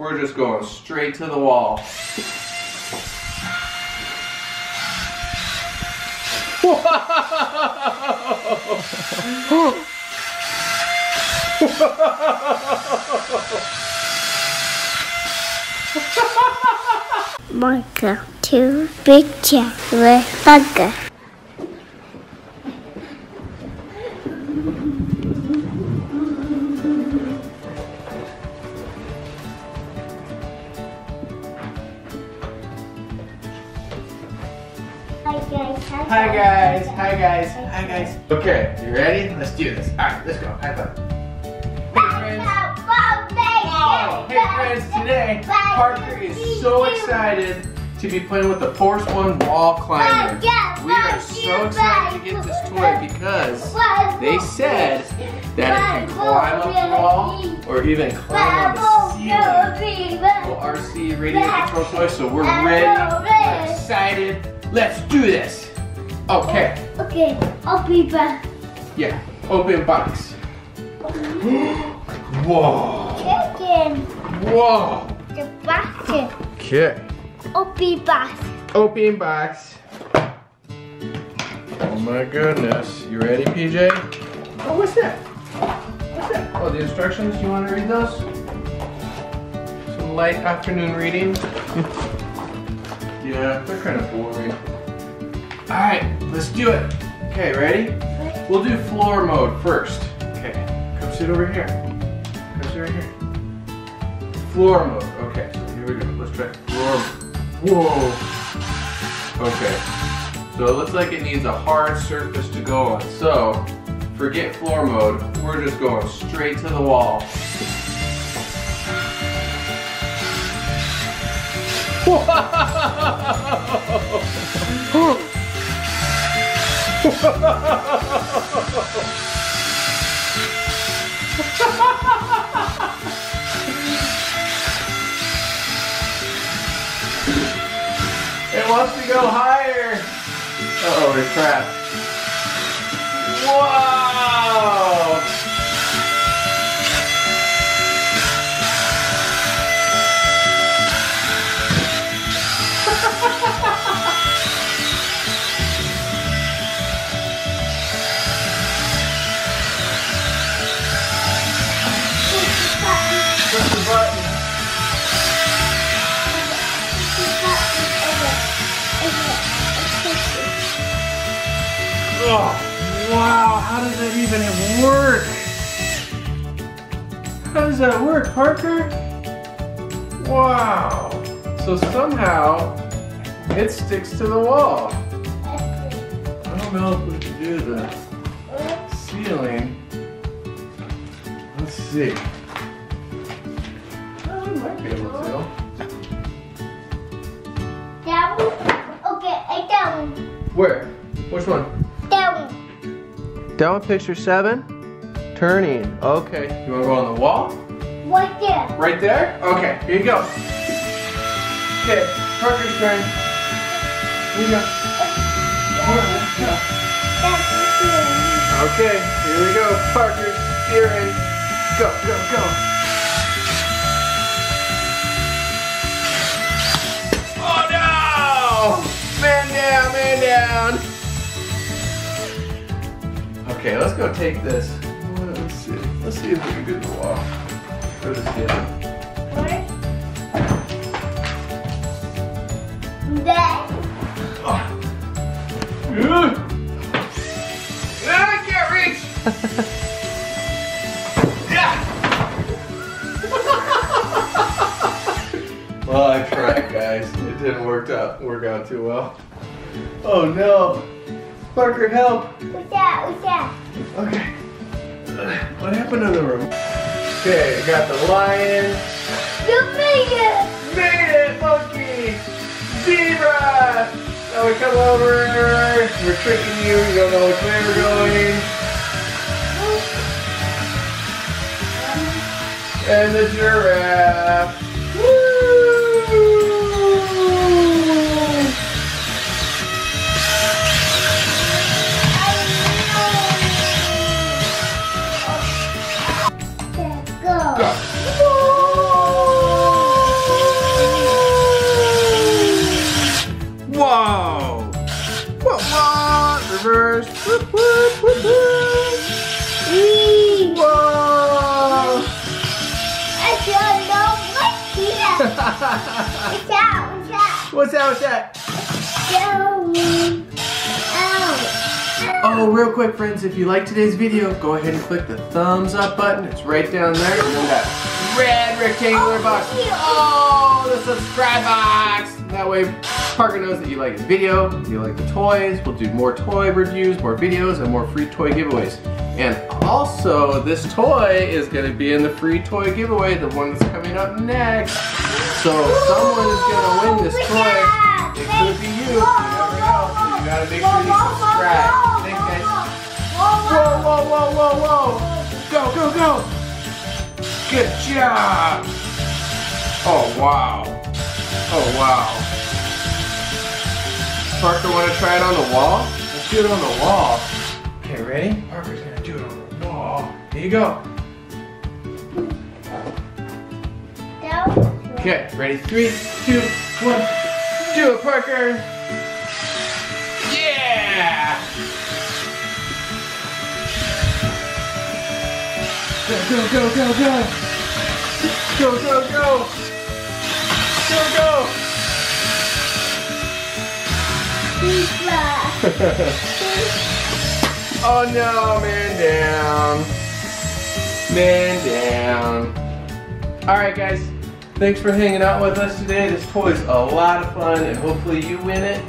We're just going straight to the wall. Marker, 2 big chair with burger. Hi guys, hi guys, hi guys. Okay, you ready? Let's do this. Alright, let's go. High five. Hey friends, today Parker is so excited to be playing with the Force 1 wall climber. We are so excited to get this toy because they said that it can climb up the wall or even climb on the ceiling. Well, RC radio control toy, so we're ready, we're excited. Let's do this. Okay. Okay, I'll be back. Yeah, open box. Whoa. Chicken. Whoa. The basket. Okay. I'll be back. Open box. Oh my goodness. You ready, PJ? Oh, what's that? What's that? Oh, the instructions. You want to read those? Some light afternoon reading. Yeah, they're kind of boring. Alright, let's do it. Okay, ready? We'll do floor mode first. Okay, come sit over here. Come sit right here. Floor mode. Okay, so here we go. Let's try floor mode. Whoa. Okay, so it looks like it needs a hard surface to go on. So, forget floor mode. We're just going straight to the wall. It wants to go higher. Uh-oh, we're trapped. Wow! Press the button. Oh, wow, how does that even work? How does that work, Parker? Wow. So somehow it sticks to the wall. I don't know if we can do the ceiling. Let's see. Oh, we might be able to. Down. Okay, down. Where? Which one? Down. Down picture 7. Turning. Okay. You want to go on the wall? Right there. Right there? Okay, here you go. Okay, Parker's turn. Here you go. Okay, here we go. Parker's steering. Go, go, go. Oh no! Man down, man down. Okay, let's go take this. Let's see. Let's see if we can do the wall. Go to the ceiling. Oh. I can't reach. Well, I tried, guys. It didn't work out too well. Oh no! Parker, help! What's that? What's that? Okay. What happened in the room? Okay, I got the lion. You made it! Made it, monkey! Zebra! Now we come over. We're tricking you. You don't know which way we're going. And the giraffe. Woo! Go. Go. Woo! What's that? Oh, real quick, friends, if you like today's video, go ahead and click the thumbs up button. It's right down there. And then that red rectangular box. Oh, the subscribe box. That way, Parker knows that you like the video, you like the toys. We'll do more toy reviews, more videos, and more free toy giveaways. And also, this toy is going to be in the free toy giveaway, the one that's coming up next. So someone is going to win this toy. It could be you. You never know. So you got to make sure you subscribe. Thanks, guys. Whoa. Go. Good job. Oh, wow. Parker, want to try it on the wall? Let's do it on the wall. Okay, ready? Parker's going to do it on the wall. Here you go. Okay, ready? 3, 2, 1. Do it, Parker. Yeah! Go. Oh no, man down. Alright guys, thanks for hanging out with us today. This toy is a lot of fun and hopefully you win it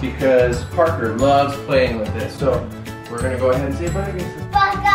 because Parker loves playing with it. So we're going to go ahead and say bye guys. Bye.